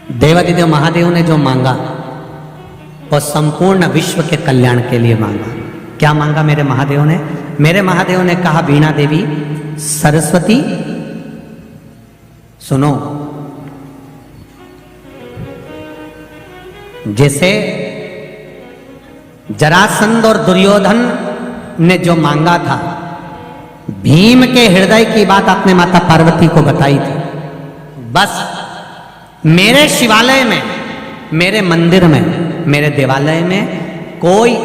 देवादिदेव महादेव ने जो मांगा वो संपूर्ण विश्व के कल्याण के लिए मांगा। क्या मांगा मेरे महादेव ने? मेरे महादेव ने कहा, वीणा देवी सरस्वती सुनो, जैसे जरासंध और दुर्योधन ने जो मांगा था, भीम के हृदय की बात आपने माता पार्वती को बताई थी। बस मेरे शिवालय में, मेरे मंदिर में, मेरे देवालय में कोई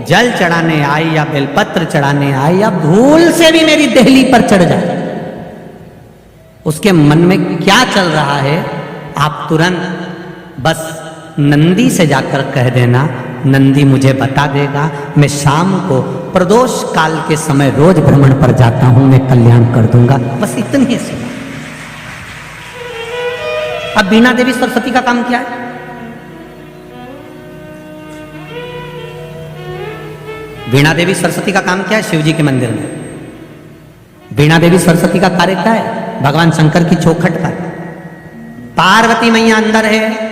जल चढ़ाने आए या बेलपत्र चढ़ाने आए या भूल से भी मेरी देहली पर चढ़ जाए, उसके मन में क्या चल रहा है आप तुरंत बस नंदी से जाकर कह देना, नंदी मुझे बता देगा। मैं शाम को प्रदोष काल के समय रोज भ्रमण पर जाता हूं, मैं कल्याण कर दूंगा। बस इतनी सी। अब वीणा देवी सरस्वती का काम क्या है? वीणा देवी सरस्वती का काम क्या है? शिव जी के मंदिर में वीणा देवी सरस्वती का कार्य क्या है? भगवान शंकर की चौखट का। पार्वती मैया अंदर है,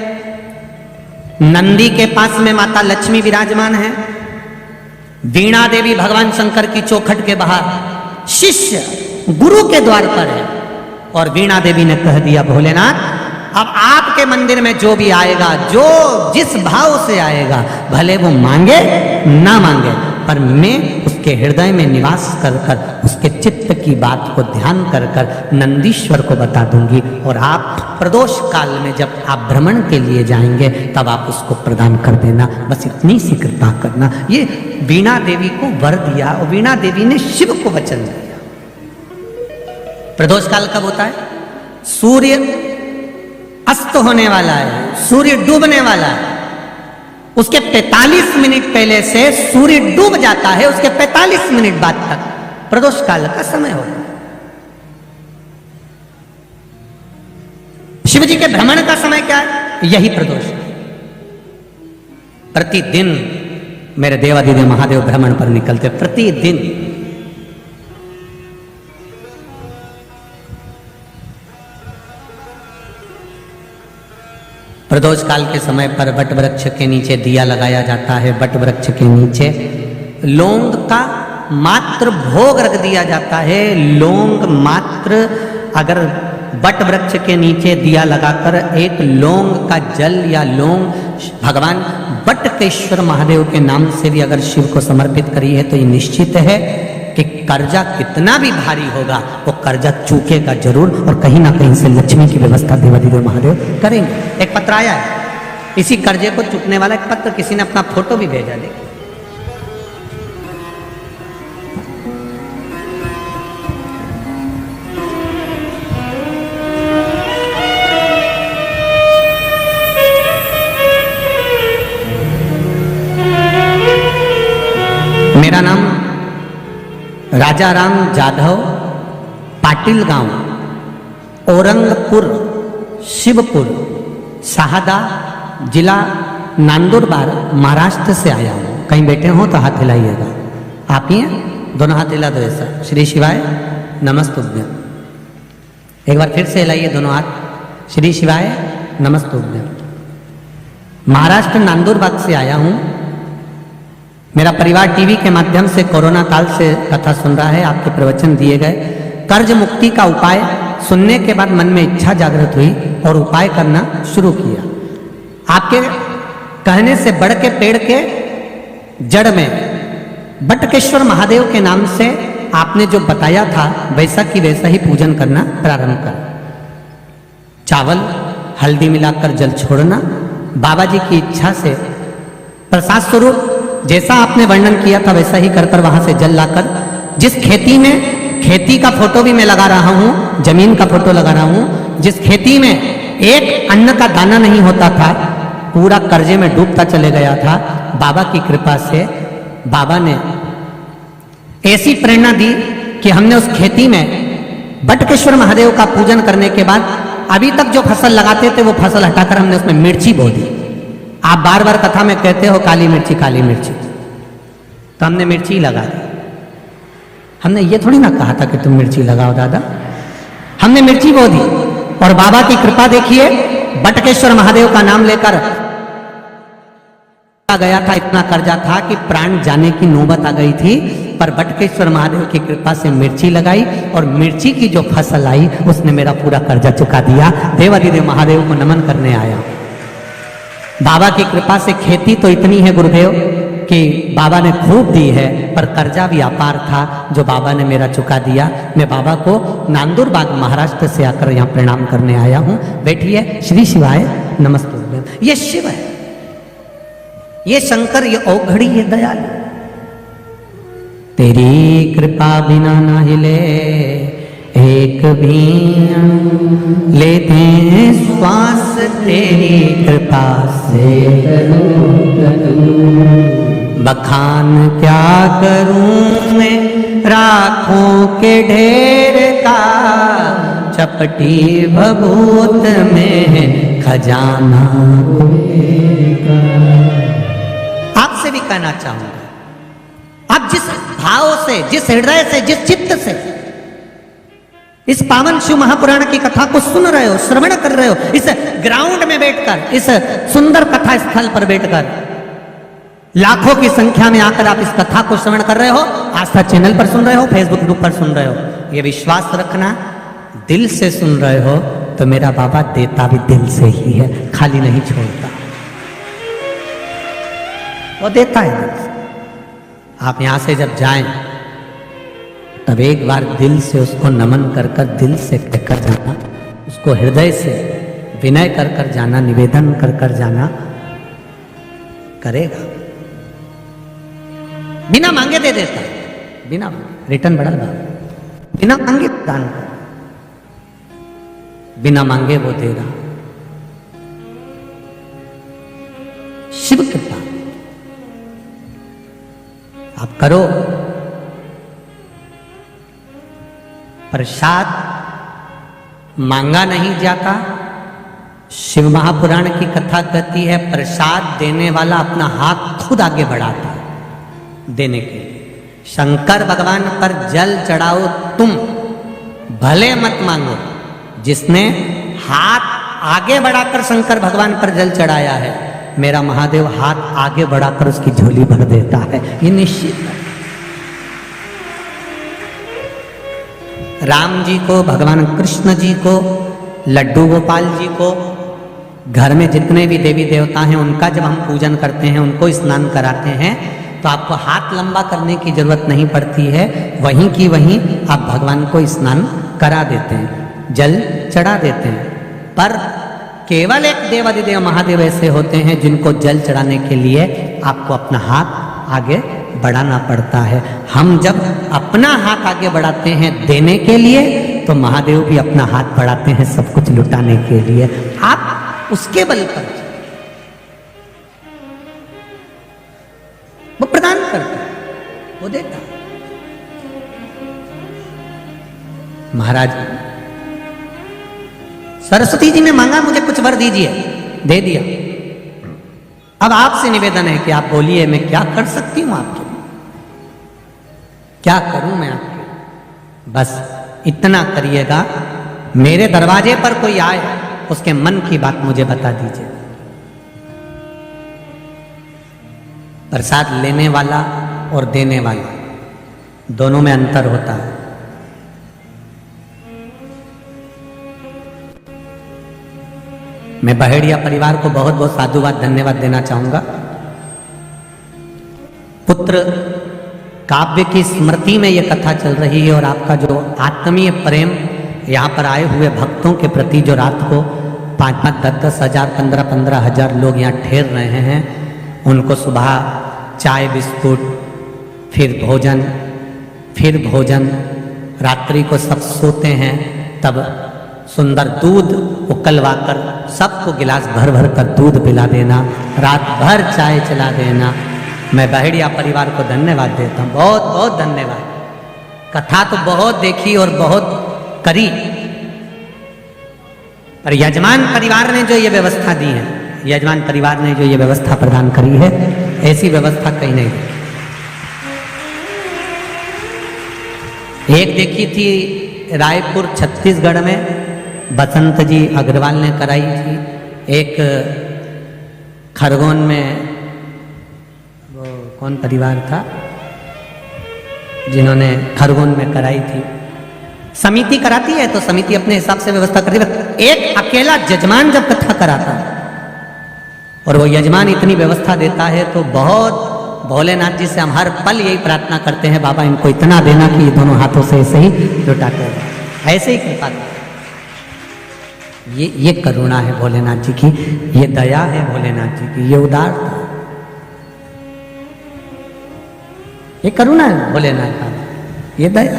नंदी के पास में माता लक्ष्मी विराजमान है, वीणा देवी भगवान शंकर की चौखट के बाहर शिष्य गुरु के द्वार पर है। और वीणा देवी ने कह दिया, भोलेनाथ अब आपके मंदिर में जो भी आएगा, जो जिस भाव से आएगा, भले वो मांगे ना मांगे, पर मैं उसके हृदय में निवास कर कर उसके चित्त की बात को ध्यान कर कर नंदीश्वर को बता दूंगी। और आप प्रदोष काल में जब आप भ्रमण के लिए जाएंगे तब आप उसको प्रदान कर देना। बस इतनी सी कृपा करना। ये वीणा देवी को वर दिया और वीणा देवी ने शिव को वचन दिया। प्रदोष काल कब होता है? सूर्य अस्त होने वाला है, सूर्य डूबने वाला है, उसके 45 मिनट पहले से सूर्य डूब जाता है, उसके 45 मिनट बाद तक प्रदोष काल का समय होता है। शिव जी के भ्रमण का समय क्या है? यही प्रदोष। प्रतिदिन मेरे देवादिदेव महादेव भ्रमण पर निकलते, प्रतिदिन। प्रदोष काल के समय पर वट वृक्ष के नीचे दिया लगाया जाता है। वट वृक्ष के नीचे लौंग का मात्र भोग रख दिया जाता है। लौंग मात्र, अगर वट वृक्ष के नीचे दिया लगाकर एक लौंग का जल या लौंग भगवान वटकेश्वर महादेव के नाम से भी अगर शिव को समर्पित करी है तो ये निश्चित है कि कर्जा कितना भी भारी होगा वो कर्जा चूकेगा जरूर, और कहीं ना कहीं से लक्ष्मी की व्यवस्था देवादिदेव महादेव करेंगे। एक पत्र आया है, इसी कर्जे को चूकने वाला एक पत्र, किसी ने अपना फोटो भी भेजा। देखिए, मेरा नाम राजाराम जाधव, पाटिल गांव, औरंगपुर, शिवपुर, शाहदा, जिला नंदुरबार, महाराष्ट्र से आया हूँ। कहीं बैठे हो तो हाथ हिलाइएगा। आप ही हैं? दोनों हाथ हिला दो ऐसा। श्री शिवाय नमस्तुभ्यम। एक बार फिर से हिलाइए दोनों हाथ। श्री शिवाय नमस्तुभ्यम। महाराष्ट्र नंदुरबार से आया हूँ। मेरा परिवार टीवी के माध्यम से कोरोना काल से कथा सुन रहा है। आपके प्रवचन दिए गए, कर्ज मुक्ति का उपाय सुनने के बाद मन में इच्छा जागृत हुई और उपाय करना शुरू किया। आपके कहने से बढ़ के पेड़ के जड़ में वटकेश्वर महादेव के नाम से आपने जो बताया था वैसा की वैसा ही पूजन करना प्रारंभ कर। चावल हल्दी मिलाकर जल छोड़ना, बाबा जी की इच्छा से प्रसाद स्वरूप जैसा आपने वर्णन किया था वैसा ही कर वहां से जल लाकर, जिस खेती में, खेती का फोटो भी मैं लगा रहा हूं, जमीन का फोटो लगा रहा हूं, जिस खेती में एक अन्न का दाना नहीं होता था, पूरा कर्जे में डूबता चले गया था, बाबा की कृपा से बाबा ने ऐसी प्रेरणा दी कि हमने उस खेती में वटकेश्वर महादेव का पूजन करने के बाद अभी तक जो फसल लगाते थे वो फसल हटाकर हमने उसमें मिर्ची बो दी। आप बार बार कथा में कहते हो काली मिर्ची काली मिर्ची, तो हमने मिर्ची लगा दी। हमने ये थोड़ी ना कहा था कि तुम मिर्ची लगाओ दादा, हमने मिर्ची बो दी। और बाबा की कृपा देखिए, बटकेश्वर महादेव का नाम लेकर गया था, इतना कर्जा था कि प्राण जाने की नौबत आ गई थी, पर बटकेश्वर महादेव की कृपा से मिर्ची लगाई और मिर्ची की जो फसल आई उसने मेरा पूरा कर्जा चुका दिया। देवादिदेव महादेव को नमन करने आया। बाबा की कृपा से खेती तो इतनी है गुरुदेव कि बाबा ने खूब दी है, पर कर्जा भी अपार था जो बाबा ने मेरा चुका दिया। मैं बाबा को नांदुरबाग महाराष्ट्र से आकर यहाँ प्रणाम करने आया हूँ। बैठिए। श्री शिवाय नमस्ते। ये शिव है, ये शंकर, ये औघड़ी, ये दयालु। तेरी कृपा बिना ना हिले एक भी लेते हैं श्वास, तेरी कृपा से बखान क्या करूं मैं राखों के ढेर का, चपटी भभूत में खजाना। आपसे भी कहना चाहूंगा, आप जिस भाव से, जिस हृदय से, जिस चित्त से इस पावन शिव महापुराण की कथा को सुन रहे हो, श्रवण कर रहे हो, इस ग्राउंड में बैठकर, इस सुंदर कथा स्थल पर बैठकर, लाखों की संख्या में आकर आप इस कथा को श्रवण कर रहे हो, आस्था चैनल पर सुन रहे हो, फेसबुक ग्रुप पर सुन रहे हो, ये विश्वास रखना, दिल से सुन रहे हो तो मेरा बाबा देता भी दिल से ही है, खाली नहीं छोड़ता, वो देता है दिल से। आप यहां से जब जाएं तब एक बार दिल से उसको नमन कर कर, दिल से कहकर जाना, उसको हृदय से विनय कर कर जाना, निवेदन कर कर जाना, करेगा। बिना मांगे दे देता है, बिना रिटर्न बढ़ल बा, बिना मांगे दान कर, बिना मांगे वो देगा। शिव कृपा आप करो। प्रसाद मांगा नहीं जाता। शिव महापुराण की कथा कहती है प्रसाद देने वाला अपना हाथ खुद आगे बढ़ाता है देने के लिए। शंकर भगवान पर जल चढ़ाओ तुम, भले मत मांगो। जिसने हाथ आगे बढ़ाकर शंकर भगवान पर जल चढ़ाया है, मेरा महादेव हाथ आगे बढ़ाकर उसकी झोली भर देता है, ये निश्चित है। राम जी को, भगवान कृष्ण जी को, लड्डू गोपाल जी को, घर में जितने भी देवी देवता हैं उनका जब हम पूजन करते हैं, उनको स्नान कराते हैं, तो आपको हाथ लंबा करने की जरूरत नहीं पड़ती है, वहीं की वहीं आप भगवान को स्नान करा देते हैं, जल चढ़ा देते हैं। पर केवल एक देवादिदेव महादेव ऐसे होते हैं जिनको जल चढ़ाने के लिए आपको अपना हाथ आगे बढ़ाना पड़ता है। हम जब अपना हाथ आगे बढ़ाते हैं देने के लिए, तो महादेव भी अपना हाथ बढ़ाते हैं सब कुछ लुटाने के लिए। आप उसके बल पर वो प्रदान करता है, वो देता है। महाराज सरस्वती जी ने मांगा मुझे कुछ वर दीजिए, दे दिया। अब आपसे निवेदन है कि आप बोलिए मैं क्या कर सकती हूं आपके लिए, क्या करूं मैं आपके। बस इतना करिएगा, मेरे दरवाजे पर कोई आए उसके मन की बात मुझे बता दीजिए। प्रसाद लेने वाला और देने वाला दोनों में अंतर होता है। मैं बहेड़िया परिवार को बहुत बहुत साधुवाद धन्यवाद देना चाहूंगा। पुत्र काव्य की स्मृति में यह कथा चल रही है और आपका जो आत्मीय प्रेम यहाँ पर आए हुए भक्तों के प्रति, जो रात को 5-5, 10-10 हजार, 15-15 हजार लोग यहाँ ठहर रहे हैं, उनको सुबह चाय बिस्कुट, फिर भोजन, रात्रि को सब सोते हैं तब सुंदर दूध उकलवाकर सबको गिलास भर भर कर दूध पिला देना, रात भर चाय चला देना। मैं बहेड़िया परिवार को धन्यवाद देता हूँ, बहुत बहुत धन्यवाद। कथा तो बहुत देखी और बहुत करी, पर यजमान परिवार ने जो ये व्यवस्था दी है, यजमान परिवार ने जो ये व्यवस्था प्रदान करी है, ऐसी व्यवस्था कहीं नहीं। एक देखी थी रायपुर छत्तीसगढ़ में, बसंत जी अग्रवाल ने कराई थी। एक खरगोन में वो कौन परिवार था जिन्होंने खरगोन में कराई थी, समिति कराती है तो समिति अपने हिसाब से व्यवस्था करती है। एक अकेला जजमान जब कथा कराता और वो यजमान इतनी व्यवस्था देता है तो बहुत भोलेनाथ जी से हम हर पल यही प्रार्थना करते हैं, बाबा इनको इतना देना कि ये दोनों हाथों से ऐसे ही लुटाते हैं, ऐसे ही कृपा करते। ये करुणा है भोलेनाथ जी की, ये दया है भोलेनाथ जी की, ये उदारता, ये करुणा है भोलेनाथ का, ये दया।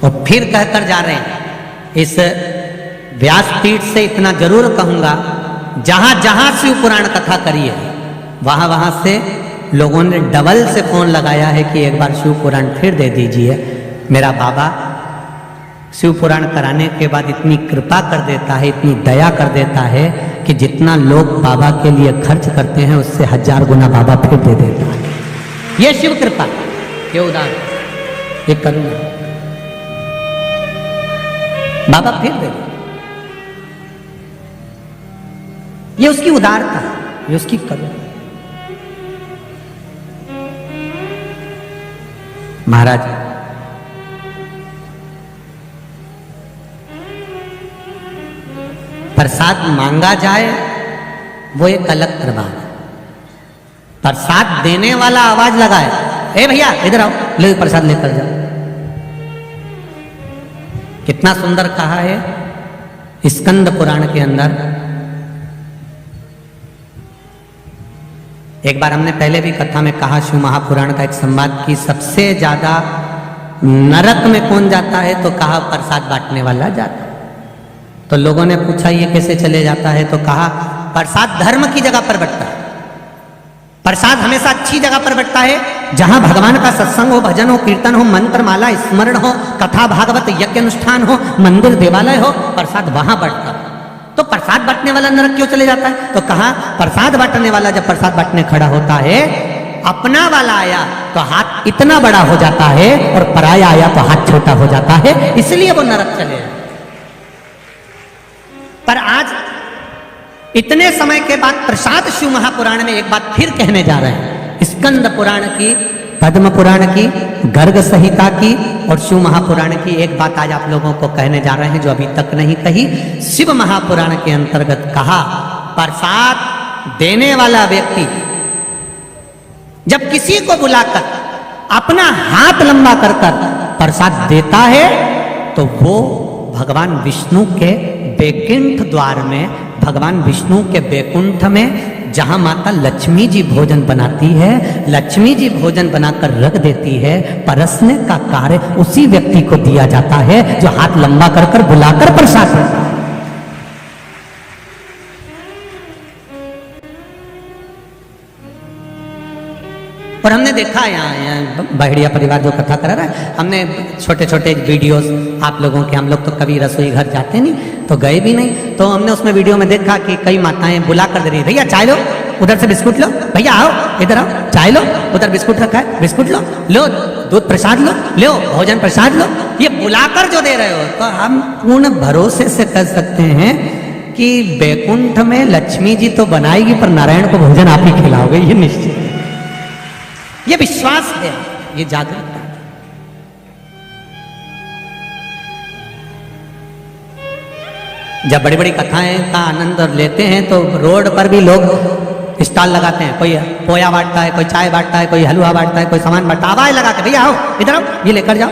और फिर कहकर जा रहे हैं, इस व्यासपीठ से इतना जरूर कहूंगा, जहां जहां शिव पुराण कथा करी है वहां वहां से लोगों ने डबल से फोन लगाया है कि एक बार शिव पुराण फिर दे दीजिए। मेरा बाबा शिव पुराण कराने के बाद इतनी कृपा कर देता है, इतनी दया कर देता है कि जितना लोग बाबा के लिए खर्च करते हैं उससे 1000 गुना बाबा फिर दे देता है। ये शिव कृपा, ये उदार, ये करुणा, बाबा फिर दे देते, ये उसकी उदारता, ये उसकी करुणा। महाराज प्रसाद मांगा जाए वो एक अलग प्रभाव है, प्रसाद देने वाला आवाज लगाए, ए भैया इधर आओ, ले प्रसाद लेकर जाओ। कितना सुंदर कहा है स्कंद पुराण के अंदर। एक बार हमने पहले भी कथा में कहा, शिव महापुराण का एक संवाद की सबसे ज्यादा नरक में कौन जाता है, तो कहा प्रसाद बांटने वाला जाता है। तो लोगों ने पूछा ये कैसे चले जाता है, तो कहा प्रसाद धर्म की जगह पर बंटता है, प्रसाद हमेशा अच्छी जगह पर बंटता है, जहां भगवान का सत्संग हो, भजन हो, कीर्तन हो, मंत्र माला स्मरण हो, कथा भागवत यज्ञ अनुष्ठान हो, मंदिर देवालय हो, प्रसाद वहां बढ़ता है। तो प्रसाद बांटने वाला नरक क्यों चले जाता है, तो कहा प्रसाद बांटने वाला जब प्रसाद बांटने खड़ा होता है, अपना वाला आया तो हाथ इतना बड़ा हो जाता है और पराया आया तो हाथ छोटा हो जाता है, इसलिए वो नरक चले जाते। पर आज इतने समय के बाद प्रसाद शिव महापुराण में एक बात फिर कहने जा रहे हैं, स्कंद पुराण की, पद्म पुराण की, गर्ग संहिता की और शिव महापुराण की एक बात आज आप लोगों को कहने जा रहे हैं जो अभी तक नहीं कही। शिव महापुराण के अंतर्गत कहा, प्रसाद देने वाला व्यक्ति जब किसी को बुलाकर अपना हाथ लंबा कर कर प्रसाद देता है तो वो भगवान विष्णु के बैकुंठ द्वार में, भगवान विष्णु के बैकुंठ में जहां माता लक्ष्मी जी भोजन बनाती है, लक्ष्मी जी भोजन बनाकर रख देती है, परसने का कार्य उसी व्यक्ति को दिया जाता है जो हाथ लंबा कर कर बुलाकर प्रसाद देता है। और हमने देखा यहाँ बहड़िया परिवार जो कथा करा रहा है, हमने छोटे छोटे वीडियोस आप लोगों के, हम लोग तो कभी रसोई घर जाते नहीं तो गए भी नहीं, तो हमने उसमें वीडियो में देखा कि कई माताएं बुला कर दे रही है, भैया चाय लो, उधर से बिस्कुट लो, भैया आओ इधर आओ, चाय लो, उधर बिस्कुट रखा है बिस्कुट लो, लो दूध प्रसाद लो, लो भोजन प्रसाद लो, ये बुलाकर जो दे रहे हो। तो हम पूर्ण भरोसे से कह सकते हैं कि बैकुंठ में लक्ष्मी जी तो बनाएगी पर नारायण को भोजन आप ही खिलाओगे, ये निश्चित, ये विश्वास है, ये जागरूकता। जब बड़ी बड़ी कथाएं का आनंद लेते हैं तो रोड पर भी लोग स्टॉल लगाते हैं, कोई पोया बांटता है, कोई चाय बांटता है, कोई हलवा बांटता है, कोई सामान बांटता है, आवाज लगा के भैया आओ इधर आओ, ये लेकर जाओ,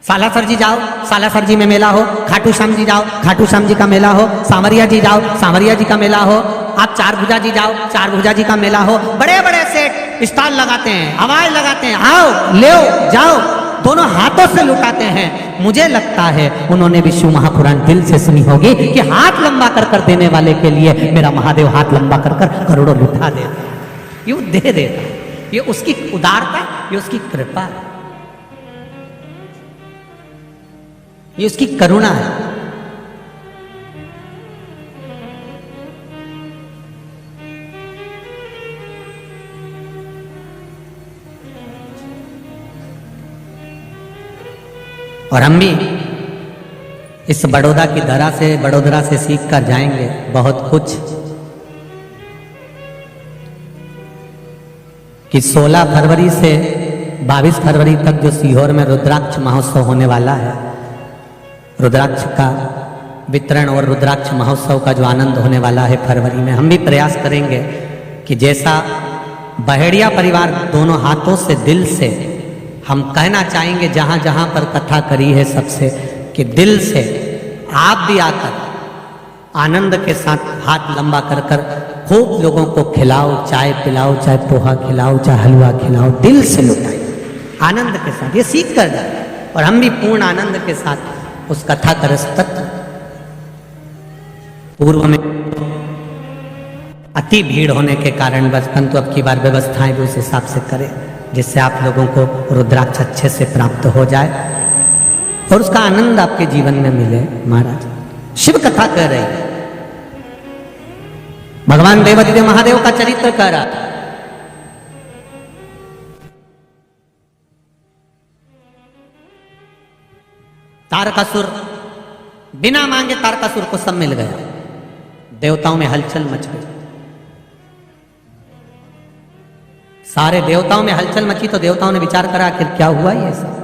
सालासर जी जाओ, सालासर जी में मेला हो, खाटू श्याम जी जाओ, खाटू श्याम जी का मेला हो, सांवरिया जी जाओ, सांवरिया जी का मेला हो, आप चार भुजा जी जाओ, चार भुजा जी का मेला हो, बड़े बड़े सेट स्टॉल लगाते हैं, आवाज लगाते हैं, आओ ले जाओ, दोनों हाथों से लुटाते हैं। मुझे लगता है उन्होंने भी शिव महापुराण दिल से सुनी होगी कि हाथ लंबा कर कर देने वाले के लिए मेरा महादेव हाथ लंबा कर कर करोड़ों लुटा देता, ये दे देता, ये उसकी उदारता, ये उसकी कृपा, ये उसकी करुणा है। और हम भी इस बड़ोदरा से सीख कर जाएंगे बहुत कुछ, कि 16 फरवरी से 22 फरवरी तक जो सीहोर में रुद्राक्ष महोत्सव होने वाला है, रुद्राक्ष का वितरण और रुद्राक्ष महोत्सव का जो आनंद होने वाला है फरवरी में, हम भी प्रयास करेंगे कि जैसा बहेड़िया परिवार दोनों हाथों से दिल से हम कहना चाहेंगे, जहां जहां पर कथा करी है सबसे, कि दिल से आप भी आकर आनंद के साथ हाथ लंबा कर कर खूब लोगों को खिलाओ, चाय पिलाओ, चाहे पोहा खिलाओ, चाहे हलवा खिलाओ, दिल से लुटाए आनंद के साथ, ये सीख कर जाए। और हम भी पूर्ण आनंद के साथ उस कथा का रस तत्व, पूर्व में अति भीड़ होने के कारण बस, परंतु अब की बार व्यवस्थाएं भी उस हिसाब से करें जिससे आप लोगों को रुद्राक्ष अच्छे से प्राप्त हो जाए और उसका आनंद आपके जीवन में मिले। महाराज शिव कथा कह रही है, भगवान देवादिदेव महादेव का चरित्र कह रहा था। तारकासुर, बिना मांगे तारकासुर को सब मिल गया, देवताओं में हलचल मच गई, सारे देवताओं में हलचल मची। तो देवताओं ने विचार करा कि क्या हुआ ये सब।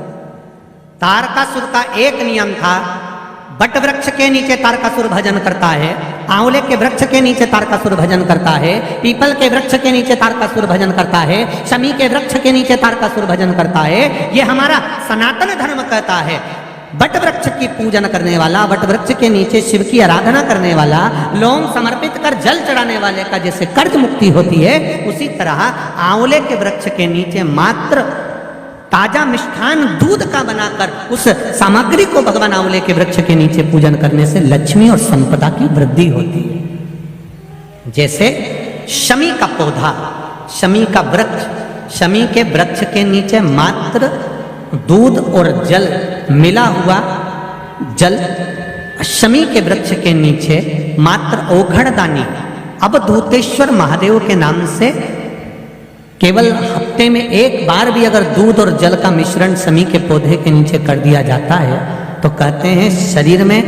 तारकासुर का एक नियम था, बट वृक्ष के नीचे तारकासुर भजन करता है, आंवले के वृक्ष के नीचे तारकासुर भजन करता है, पीपल के वृक्ष के नीचे तारकासुर भजन करता है, शमी के वृक्ष के नीचे तारकासुर भजन करता है। ये हमारा सनातन धर्म कहता है, बट वृक्ष की पूजन करने वाला, बट वृक्ष के नीचे शिव की आराधना करने वाला, लोम समर्पित कर जल चढ़ाने वाले का जैसे कर्ज मुक्ति होती है, उसी तरह आंवले के वृक्ष के नीचे मात्र ताजा मिष्ठान दूध का बनाकर उस सामग्री को भगवान आंवले के वृक्ष के नीचे पूजन करने से लक्ष्मी और संपदा की वृद्धि होती है। जैसे शमी का पौधा, शमी का वृक्ष, शमी के वृक्ष के नीचे मात्र दूध और जल मिला हुआ जल, शमी के वृक्ष के नीचे मात्र ओघड़दानी अवधूतेश्वर महादेव के नाम से केवल हफ्ते में एक बार भी अगर दूध और जल का मिश्रण शमी के पौधे के नीचे कर दिया जाता है तो कहते हैं शरीर में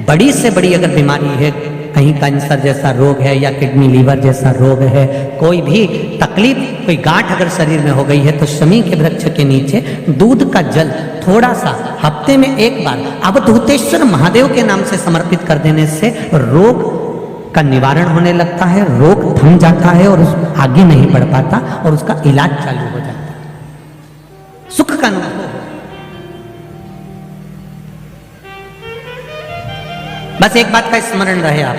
बड़ी से बड़ी अगर बीमारी है, कहीं कैंसर जैसा रोग है या किडनी लीवर जैसा रोग है, कोई भी तकलीफ, कोई गांठ अगर शरीर में हो गई है, तो शमी के वृक्ष के नीचे दूध का जल थोड़ा सा हफ्ते में एक बार अवधूतेश्वर महादेव के नाम से समर्पित कर देने से रोग का निवारण होने लगता है, रोग थम जाता है और आगे नहीं बढ़ पाता और उसका इलाज चालू हो जाता है, सुख का अनुभव। बस एक बात का स्मरण रहे आप,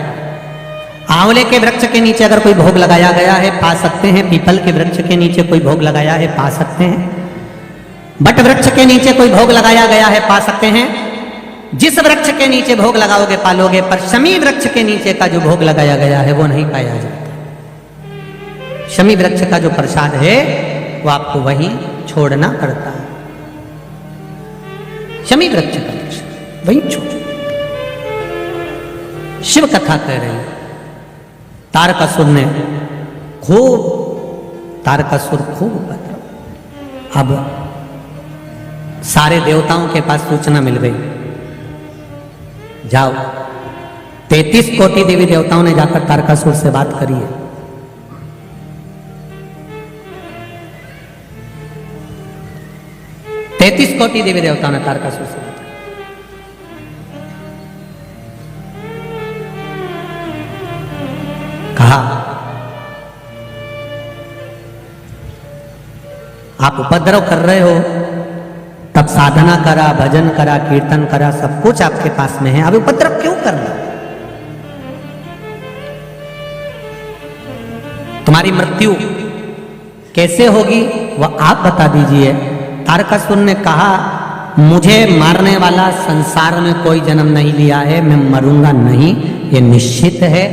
आंवले के वृक्ष के नीचे अगर कोई भोग लगाया गया है पा सकते हैं, पीपल के वृक्ष के नीचे कोई भोग लगाया है पा सकते हैं, बट वृक्ष के नीचे कोई भोग लगाया गया है पा सकते हैं। जिस वृक्ष के नीचे भोग लगाओगे पालोगे, पर शमी वृक्ष के नीचे का जो भोग लगाया गया है वो नहीं पाया जाता। शमी वृक्ष का जो प्रसाद है वो आपको वहीं छोड़ना पड़ता है, शमी वृक्ष का प्रसाद वहीं छोड़। शिव कथा कह रही है, तारकासुर ने तारकासुर खूब उपद्रव। अब सारे देवताओं के पास सूचना मिल गई, जाओ 33 कोटि देवी देवताओं ने जाकर तारकासुर से बात करी है। तैतीस कोटि देवी देवताओं ने तारकासुर से बात कहा, आप उपद्रव कर रहे हो, तब साधना करा, भजन करा, कीर्तन करा, सब कुछ आपके पास में है, अब उपद्रव क्यों करना? तुम्हारी मृत्यु कैसे होगी वह आप बता दीजिए। तारकासुर ने कहा, मुझे मारने वाला संसार में कोई जन्म नहीं लिया है, मैं मरूंगा नहीं, ये निश्चित है।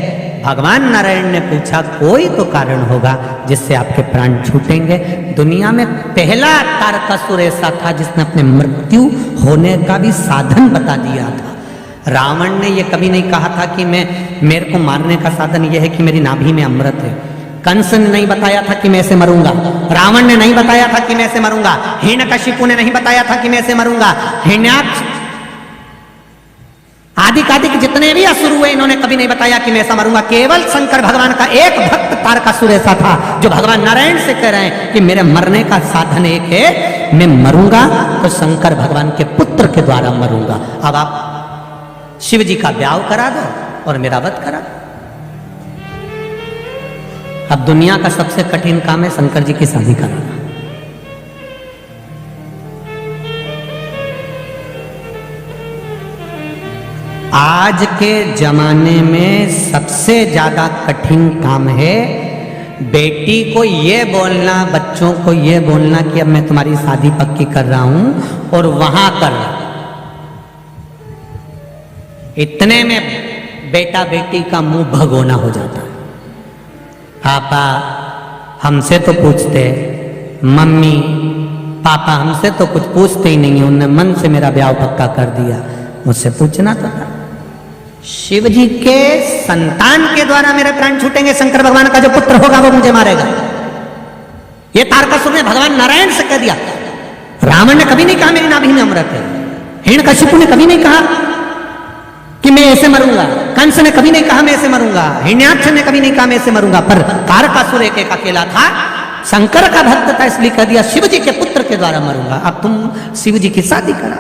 भगवान नारायण ने पूछा, कोई तो कारण होगा जिससे आपके प्राण छूटेंगे। दुनिया में पहला तारकासुर ऐसा था जिसने अपने मृत्यु होने का भी साधन बता दिया था। रावण ने यह कभी नहीं कहा था कि मेरे को मारने का साधन यह है कि मेरी नाभि में अमृत है। कंस ने नहीं बताया था कि मैं ऐसे मरूंगा, रावण ने नहीं बताया था कि मैं ऐसे मरूंगा, हिरण्यकशिपु ने नहीं बताया था कि मैं ऐसे मरूंगा, हिरण्याक्ष जितने भी असुर हुए इन्होंने कभी नहीं बताया कि मैं ऐसा मरूंगा। केवल शंकर भगवान का एक भक्त तारकासुर ऐसा था जो भगवान नारायण से कह रहे हैं कि मेरे मरने का साधन एक है, मैं मरूंगा तो शंकर भगवान के पुत्र के द्वारा मरूंगा। अब आप शिव जी का ब्याह करा दो और मेरा वध करा दो। अब दुनिया का सबसे कठिन काम है शंकर जी की शादी कराना। आज के जमाने में सबसे ज्यादा कठिन काम है बेटी को ये बोलना, बच्चों को ये बोलना कि अब मैं तुम्हारी शादी पक्की कर रहा हूं और वहां कर रहा। इतने में बेटा बेटी का मुंह भगोना हो जाता है। पापा हमसे तो पूछते, मम्मी पापा हमसे तो कुछ पूछते ही नहीं है, उन्होंने मन से मेरा ब्याह पक्का कर दिया, मुझसे पूछना तो था। शिव जी के संतान के द्वारा मेरे प्राण छूटेंगे, शंकर भगवान का जो पुत्र होगा वो मुझे मारेगा। ये तारकासुर ने भगवान नारायण से कह दिया। रावण ने कभी नहीं कहा मेरी नाभि में अमृत है, हिरण्यकशिपु ने कभी नहीं कहा कि मैं ऐसे मरूंगा, कंस ने कभी नहीं कहा मैं ऐसे मरूंगा, हिरण्याक्ष ने कभी नहीं कहा मैं ऐसे मरूंगा, पर तारकासुर एक अकेला था, शंकर का भक्त था, इसलिए कह दिया शिव जी के पुत्र के द्वारा मरूंगा। अब तुम शिव जी की शादी करा।